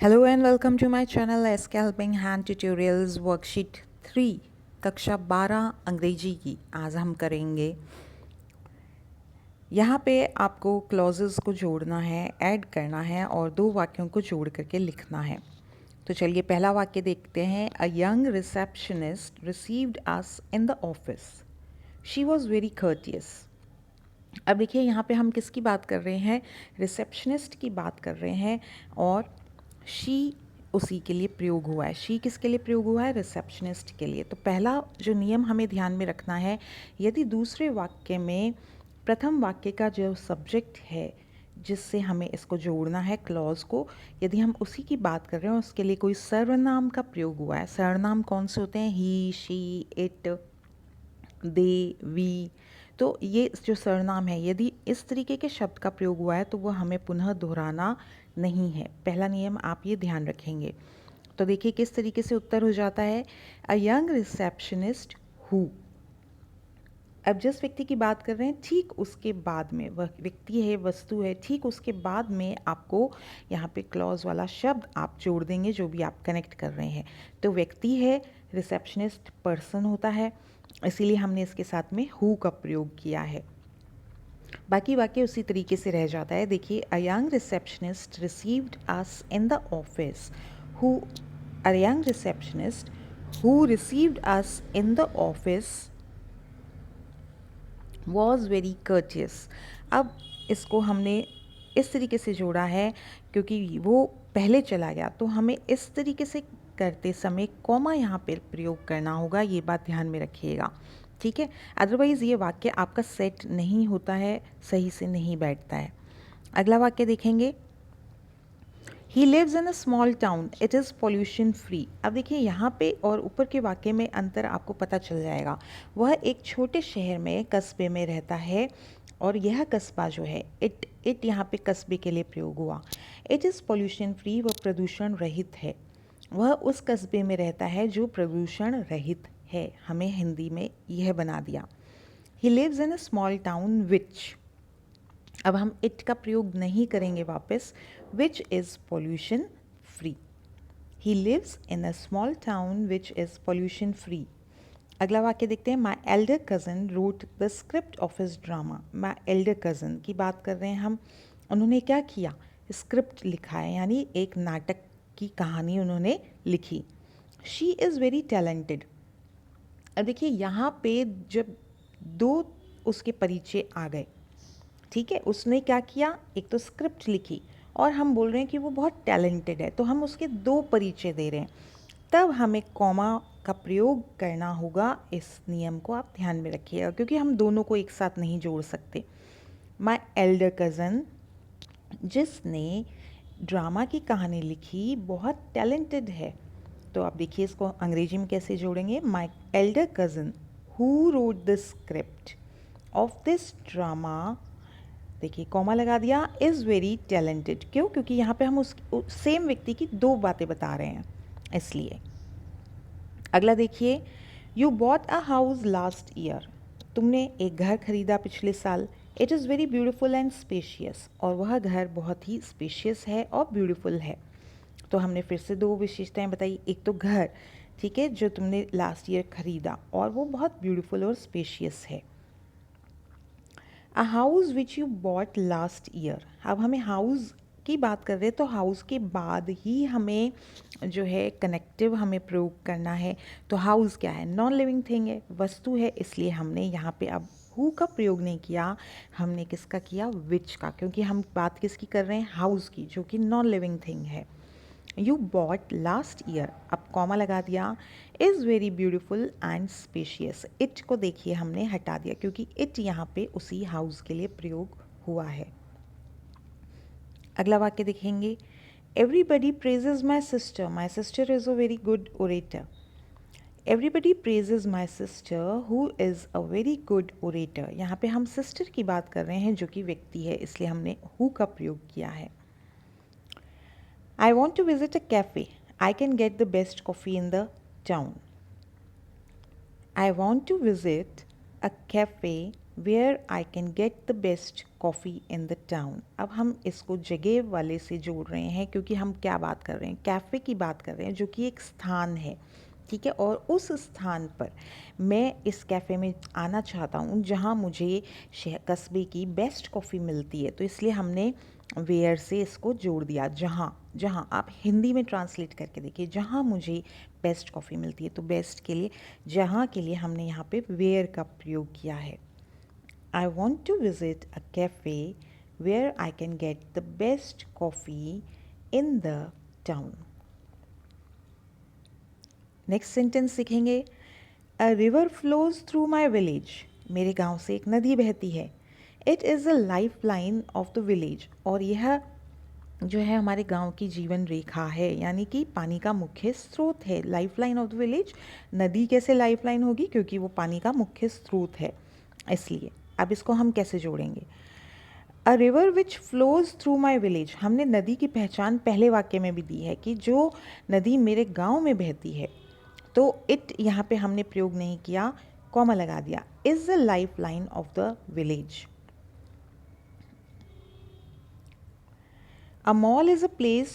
Hello and welcome to my channel SK helping hand tutorials worksheet 3 कक्षा 12 अंग्रेजी की। आज हम करेंगे, यहाँ पे आपको क्लॉजेस को जोड़ना है, ऐड करना है और दो वाक्यों को जोड़ करके लिखना है। तो चलिए पहला वाक्य देखते हैं। A young receptionist received us in the office, she was very courteous. अब देखिए यहाँ पे हम किसकी बात कर रहे हैं, रिसेप्शनिस्ट की बात कर रहे हैं और शी उसी के लिए प्रयोग हुआ है। शी किसके लिए प्रयोग हुआ है, रिसेप्शनिस्ट के लिए। तो पहला जो नियम हमें ध्यान में रखना है, यदि दूसरे वाक्य में प्रथम वाक्य का जो सब्जेक्ट है जिससे हमें इसको जोड़ना है क्लॉज को, यदि हम उसी की बात कर रहे हैं उसके लिए कोई सर्वनाम का प्रयोग हुआ है। सर्वनाम कौन से होते हैं, ही, शी, इट, दे, वी। तो ये जो सर्वनाम है, यदि इस तरीके के शब्द का प्रयोग हुआ है तो वो हमें पुनः दोहराना नहीं है। पहला नियम आप ये ध्यान रखेंगे। तो देखिए किस तरीके से उत्तर हो जाता है, अ यंग रिसेप्शनिस्ट हु। अब जिस व्यक्ति की बात कर रहे हैं ठीक उसके बाद में, वह व्यक्ति है, वस्तु है, ठीक उसके बाद में आपको यहाँ पे क्लॉज वाला शब्द आप जोड़ देंगे जो भी आप कनेक्ट कर रहे हैं। तो व्यक्ति है, रिसेप्शनिस्ट पर्सन होता है, इसीलिए हमने इसके साथ में हु का प्रयोग किया है। बाकी वाक्य उसी तरीके से रह जाता है। देखिए, a young receptionist received us in the office, who, a young receptionist who received us in the office was very courteous. अब इसको हमने इस तरीके से जोड़ा है क्योंकि वो पहले चला गया, तो हमें इस तरीके से करते समय कॉमा यहाँ पर प्रयोग करना होगा, ये बात ध्यान में रखिएगा, ठीक है। अदरवाइज़ ये वाक्य आपका सेट नहीं होता है, सही से नहीं बैठता है। अगला वाक्य देखेंगे, he lives in a small town, it is pollution free. अब देखिए यहाँ पे और ऊपर के वाक्य में अंतर आपको पता चल जाएगा। वह एक छोटे शहर में, कस्बे में रहता है और यह कस्बा जो है, इट यहाँ पे कस्बे के लिए प्रयोग हुआ। इट इज़ पॉल्यूशन फ्री, वह प्रदूषण रहित है। वह उस कस्बे में रहता है जो प्रदूषण रहित है। हमें हिंदी में यह बना दिया। He lives in a small town which, अब हम इट का प्रयोग नहीं करेंगे वापस, which is pollution free. He lives in a small town which is pollution free. अगला वाक्य देखते हैं, my elder cousin wrote the script of his drama. My elder cousin की बात कर रहे हैं हम, उन्होंने क्या किया, स्क्रिप्ट लिखा है, यानी एक नाटक की कहानी उन्होंने लिखी। She is very talented. अब देखिए यहाँ पे जब दो उसके परिचय आ गए, ठीक है, उसने क्या किया, एक तो स्क्रिप्ट लिखी और हम बोल रहे हैं कि वो बहुत टैलेंटेड है, तो हम उसके दो परिचय दे रहे हैं, तब हमें कॉमा का प्रयोग करना होगा। इस नियम को आप ध्यान में रखिएगा क्योंकि हम दोनों को एक साथ नहीं जोड़ सकते। माई एल्डर कज़न, जिसने ड्रामा की कहानी लिखी, बहुत टैलेंटेड है। तो आप देखिए इसको अंग्रेजी में कैसे जोड़ेंगे, माई elder cousin who wrote the script of this drama, देखिए कॉमा लगा दिया, इज़ वेरी टैलेंटेड। क्यों, क्योंकि यहाँ पे हम उस सेम व्यक्ति की दो बातें बता रहे हैं, इसलिए। अगला देखिए, you bought a house last year, तुमने एक घर खरीदा पिछले साल। It is very beautiful and spacious, और वह घर बहुत ही स्पेशियस है और ब्यूटिफुल है। तो हमने फिर से दो विशेषताएं बताई, एक तो घर, ठीक है, जो तुमने लास्ट ईयर खरीदा और वो बहुत ब्यूटिफुल और स्पेशियस है। A house which you bought last year, अब हमें हाउस की बात कर रहे हैं तो हाउस के बाद ही हमें जो है कनेक्टिव हमें प्रयोग करना है। तो हाउस क्या है, नॉन लिविंग थिंग है, वस्तु है, इसलिए हमने यहाँ पे अब हु का प्रयोग नहीं किया, हमने किसका किया, विच का, क्योंकि हम बात किसकी कर रहे हैं, हाउस की, जो कि नॉन लिविंग थिंग है। यू बॉट लास्ट ईयर, अब कॉमा लगा दिया, is very beautiful and spacious. It को देखिए हमने हटा दिया क्योंकि इट यहाँ पे उसी हाउस के लिए प्रयोग हुआ है। अगला वाक्य देखेंगे, everybody praises my sister is a very good orator. Everybody praises my sister who is a very good orator. यहाँ पे हम सिस्टर की बात कर रहे हैं जो कि व्यक्ति है, इसलिए हमने हु का प्रयोग किया है। I want to visit a cafe. I can get the best coffee in the town. I want to visit a cafe. Where I can get the best coffee in the town. अब हम इसको जगह वाले से जोड़ रहे हैं क्योंकि हम क्या बात कर रहे हैं, कैफ़े की बात कर रहे हैं जो कि एक स्थान है, ठीक है। और उस स्थान पर मैं इस कैफ़े में आना चाहता हूँ जहाँ मुझे कस्बे की बेस्ट कॉफ़ी मिलती है, तो इसलिए हमने वेयर से इसको जोड़ दिया। जहाँ जहाँ आप हिंदी में ट्रांसलेट करके देखिए, जहाँ मुझे बेस्ट कॉफ़ी मिलती है, तो बेस्ट के लिए, जहाँ के लिए हमने यहाँ पे वेयर का प्रयोग किया है। I want to visit a cafe where I can get the best coffee in the town. Next sentence सीखेंगे। A river flows through my village. मेरे गांव से एक नदी बहती है। It is a life line of the village. और यह जो है हमारे गांव की जीवन रेखा है, यानी कि पानी का मुख्य स्रोत है। Life line of the village, नदी कैसे लाइफ लाइन होगी, क्योंकि वो पानी का मुख्य स्रोत है, इसलिए। अब इसको हम कैसे जोड़ेंगे। A river which flows through my village, हमने नदी की पहचान पहले वाक्य में भी दी है कि जो नदी मेरे गांव में बहती है, तो इट यहाँ पे हमने प्रयोग नहीं किया, कॉमा लगा दिया। Is the life line of the village. A mall is a place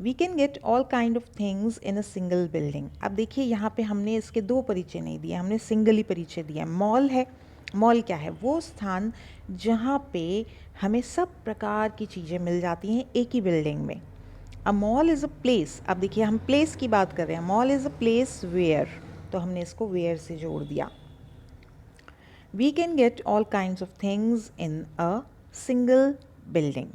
we can get all kind of things in a single building. अब देखिए यहाँ पे हमने इसके दो परिचय नहीं दिए, हमने सिंगल ही परिचय दिया है। मॉल है, मॉल क्या है, वो स्थान जहाँ पे हमें सब प्रकार की चीज़ें मिल जाती हैं एक ही बिल्डिंग में। A mall is a place, अब देखिए हम प्लेस की बात कर रहे हैं। Mall is a place where, तो हमने इसको वेयर से जोड़ दिया। We can get all kinds of things in a single building.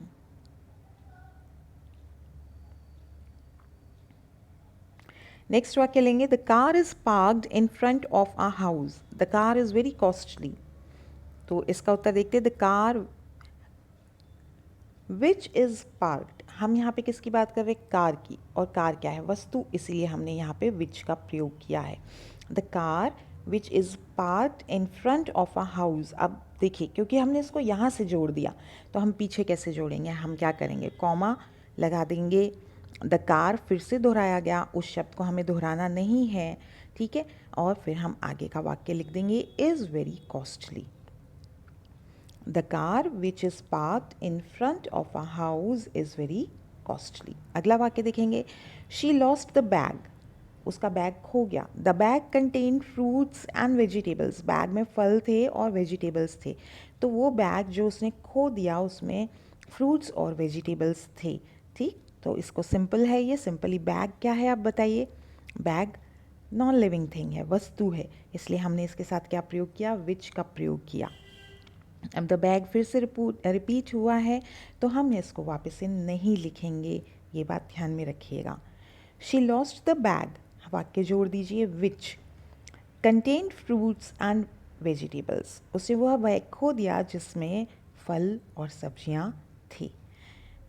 Next वाक्य लेंगे। The car is parked in front of a house. The car is very costly. तो इसका उत्तर देखते हैं। The car which is parked, हम यहाँ पे किसकी बात कर रहे हैं, कार की। और कार क्या है, वस्तु, इसीलिए हमने यहाँ पे विच का प्रयोग किया है। The car which is parked in front of a house. अब देखिए, क्योंकि हमने इसको यहाँ से जोड़ दिया, तो हम पीछे कैसे जोड़ेंगे, हम क्या करेंगे, कॉमा लगा देंगे। द कार फिर से दोहराया गया, उस शब्द को हमें दोहराना नहीं है, ठीक है। और फिर हम आगे का वाक्य लिख देंगे, is very costly. The car which is parked in front of a house is very costly. अगला वाक्य देखेंगे। She lost the bag. उसका बैग खो गया। The bag contained fruits and vegetables. Bag में फल थे और वेजिटेबल्स थे। तो वो बैग जो उसने खो दिया, उसमें फ्रूट्स और वेजिटेबल्स थे, ठीक। तो इसको सिंपल है, ये सिंपली बैग क्या है आप बताइए। बैग नॉन लिविंग थिंग है, वस्तु है, इसलिए हमने इसके साथ क्या प्रयोग किया, विच का प्रयोग किया। अब द बैग फिर से रिपीट हुआ है, तो हम इसको वापस से नहीं लिखेंगे, ये बात ध्यान में रखिएगा। शी लॉस्ट द बैग, वाक्य जोड़ दीजिए विच कंटेन्ड फ्रूट्स एंड वेजिटेबल्स, उसे वह बैग खो दिया जिसमें फल और सब्जियां थी।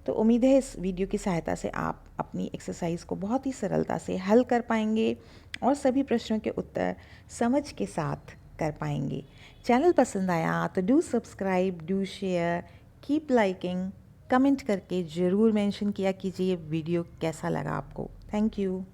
तो उम्मीद है इस वीडियो की सहायता से आप अपनी एक्सरसाइज को बहुत ही सरलता से हल कर पाएंगे और सभी प्रश्नों के उत्तर समझ के साथ कर पाएंगे। चैनल पसंद आया तो do subscribe, do share, keep liking, comment करके ज़रूर मेंशन किया कीजिए वीडियो कैसा लगा आपको। Thank you.